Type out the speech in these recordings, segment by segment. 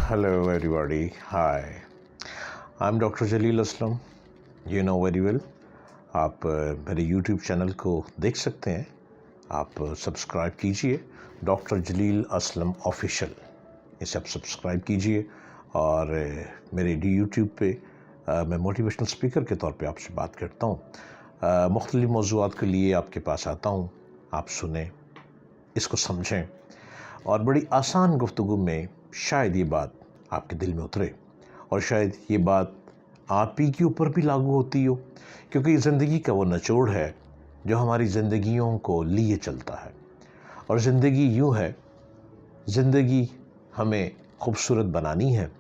Hello everybody, hi. I'm Dr. Jaleel Aslam. You know very well. आप मेरे YouTube channel को देख सकते हैं. आप सब्सक्राइब कीजिए डॉक्टर जलील असलम ऑफिशियल. इसे आप सब्सक्राइब कीजिए और मेरे YouTube पे मैं मोटिवेशनल स्पीकर के तौर पे आपसे बात करता हूँ. मुख्तलिफ मौज़ूआत के लिए आपके पास आता हूँ. आप सुने, इसको समझें और बड़ी आसान गुफ्तगू में शायद ये बात आपके दिल में उतरे और शायद ये बात आप ही के ऊपर भी लागू होती हो, क्योंकि ज़िंदगी का वो निचोड़ है जो हमारी ज़िंदगियों को लिए चलता है. और ज़िंदगी यूँ है, ज़िंदगी हमें खूबसूरत बनानी है,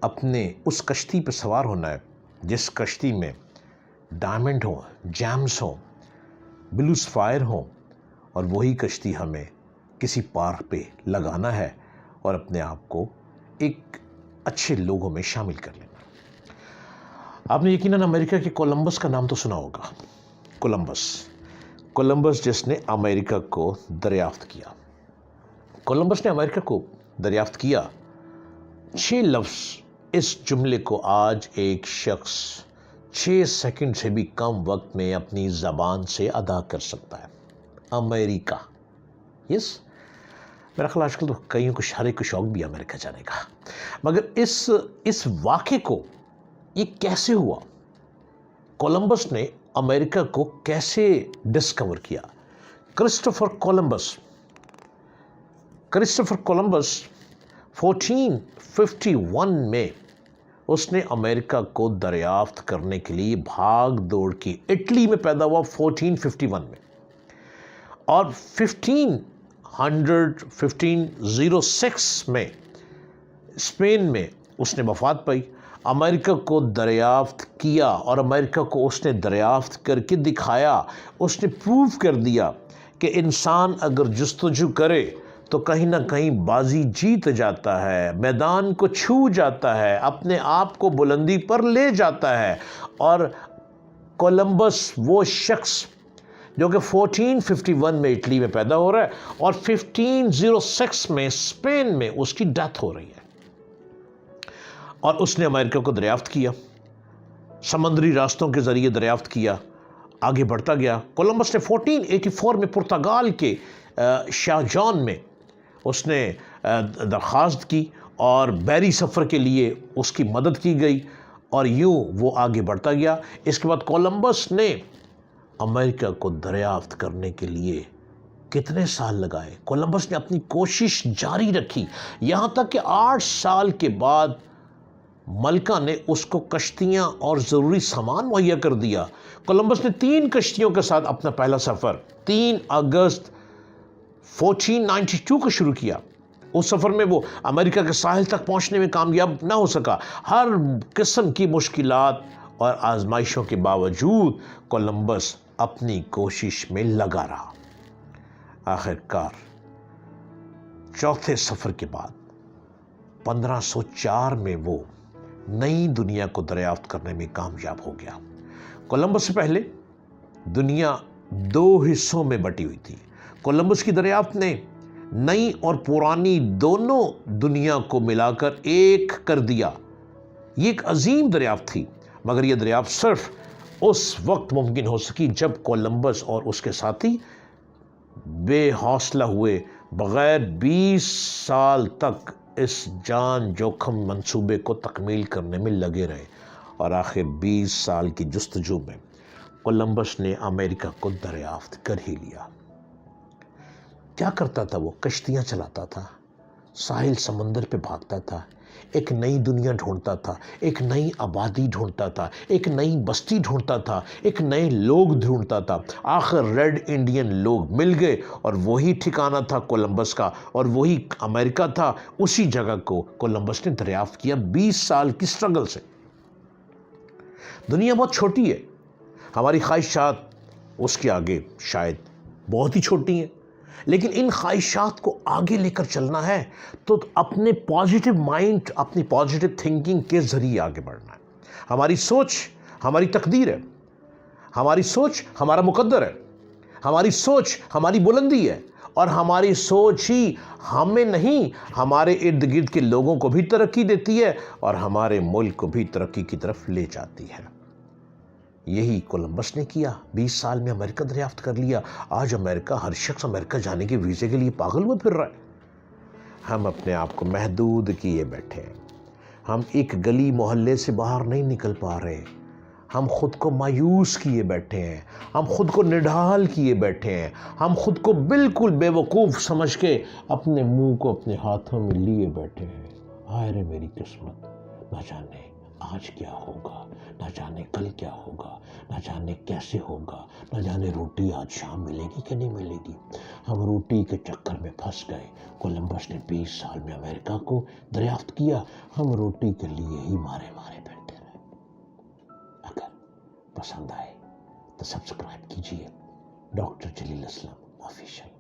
अपने उस कश्ती पर सवार होना है जिस कश्ती में डायमंड हों, जैम्स हों, ब्लू सफ़ायर हों, और वही कश्ती हमें किसी पार पे लगाना है और अपने आप को एक अच्छे लोगों में शामिल कर लेना. आपने यकीनन अमेरिका के कोलंबस का नाम तो सुना होगा. कोलंबस जिसने अमेरिका को दरियाफ्त किया. कोलंबस ने अमेरिका को दरियाफ्त किया. 6 लफ्ज़ इस जुमले को आज एक शख्स 6 सेकंड से भी कम वक्त में अपनी ज़बान से अदा कर सकता है. अमेरिका. यस, मेरा ख्याल आजकल तो कईयों को हर एक को शौक भी अमेरिका जाने का. मगर इस वाक़े को ये कैसे हुआ, कोलंबस ने अमेरिका को कैसे डिस्कवर किया. क्रिस्टोफर कोलंबस 1451 में उसने अमेरिका को दरियाफ्त करने के लिए भाग दौड़ की. इटली में पैदा हुआ 1451 में और 1506 में स्पेन में उसने वफ़ात पाई. अमेरिका को दरियाफ्त किया और अमेरिका को उसने दरियाफ्त करके दिखाया. उसने प्रूव कर दिया कि इंसान अगर जस्तजू करे तो कहीं ना कहीं बाजी जीत जाता है, मैदान को छू जाता है, अपने आप को बुलंदी पर ले जाता है. और कोलंबस वो शख्स जो कि 1451 में इटली में पैदा हो रहा है और 1506 में स्पेन में उसकी डेथ हो रही है. और उसने अमेरिका को दरियाफ्त किया, समंदरी रास्तों के ज़रिए दरियाफ्त किया, आगे बढ़ता गया. कोलंबस ने 1484 में पुर्तगाल के शाहजहान में उसने दरख्वास्त की और बहरी सफ़र के लिए उसकी मदद की गई और यूँ वो आगे बढ़ता गया. इसके बाद कोलंबस ने अमेरिका को दरियाफ्त करने के लिए कितने साल लगाए. कोलंबस ने अपनी कोशिश जारी रखी, यहाँ तक कि 8 साल के बाद मलका ने उसको कश्तियाँ और ज़रूरी सामान मुहैया कर दिया. कोलंबस ने 3 कश्तियों के साथ अपना पहला सफ़र 3 अगस्त 1492 को शुरू किया. उस सफ़र में वो अमेरिका के साहिल तक पहुँचने में कामयाब ना हो सका. हर किस्म की मुश्किलात और आजमाइशों के बावजूद कोलंबस अपनी कोशिश में लगा रहा. आखिरकार चौथे सफ़र के बाद 1504 में वो नई दुनिया को दरियाफ्त करने में कामयाब हो गया. कोलंबस से पहले दुनिया 2 हिस्सों में बटी हुई थी. कोलंबस की दरियाफ्त ने नई और पुरानी दोनों दुनिया को मिलाकर एक कर दिया. ये एक अजीम दरियाफ्त थी, मगर यह दरियाफ्त सिर्फ उस वक्त मुमकिन हो सकी जब कोलंबस और उसके साथी बेहौसला हुए, बग़ैर 20 साल तक इस जान जोखम मंसूबे को तकमील करने में लगे रहे. और आखिर 20 साल की जुस्तजू में कोलंबस ने अमेरिका को दरियाफ्त कर ही लिया. क्या करता था वो? कश्तियाँ चलाता था, साहिल समंदर पे भागता था, एक नई दुनिया ढूंढता था, एक नई आबादी ढूंढता था, एक नई बस्ती ढूंढता था, एक नए लोग ढूंढता था. आखिर रेड इंडियन लोग मिल गए और वही ठिकाना था कोलंबस का और वही अमेरिका था. उसी जगह को कोलंबस ने दरियाफ्त किया 20 साल की स्ट्रगल से. दुनिया बहुत छोटी है, हमारी ख्वाहिशात उसके आगे शायद बहुत ही छोटी हैं, लेकिन इन ख्वाहिशात को आगे लेकर चलना है तो अपने पॉजिटिव माइंड, अपनी पॉजिटिव थिंकिंग के ज़रिए आगे बढ़ना है. हमारी सोच हमारी तकदीर है, हमारी सोच हमारा मुकद्दर है, हमारी सोच हमारी बुलंदी है اور ہماری سوچ ہی ہمیں نہیں ہمارے ارد گرد کے لوگوں کو بھی ترقی دیتی ہے اور ہمارے ملک کو بھی ترقی کی طرف لے جاتی ہے۔ یہی کولمبس نے کیا، 20 سال میں امریکہ دریافت کر لیا۔ آج امریکہ، ہر شخص امریکہ جانے کے ویزے کے لیے پاگل ہوئے پھر رہا ہے۔ ہم اپنے آپ کو محدود کیے بیٹھے ہیں، ہم ایک گلی محلے سے باہر نہیں نکل پا رہے، ہم خود کو مایوس کیے بیٹھے ہیں، ہم خود کو نڈھال کیے بیٹھے ہیں، ہم خود کو بالکل بے وقوف سمجھ کے اپنے منہ کو اپنے ہاتھوں میں لیے بیٹھے ہیں۔ ہائے رے میری قسمت، نہ جانے آج کیا ہوگا، نہ جانے کل کیا ہوگا، نہ جانے کیسے ہوگا، نہ جانے روٹی آج شام ملے گی کہ نہیں ملے گی۔ ہم روٹی کے چکر میں پھنس گئے۔ کولمبس نے 20 سال میں امریکہ کو دریافت کیا، ہم روٹی کے لیے ہی مارے مارے پھرتے رہے۔ اگر پسند آئے تو سبسکرائب کیجئے ڈاکٹر جلیل اسلم آفیشل۔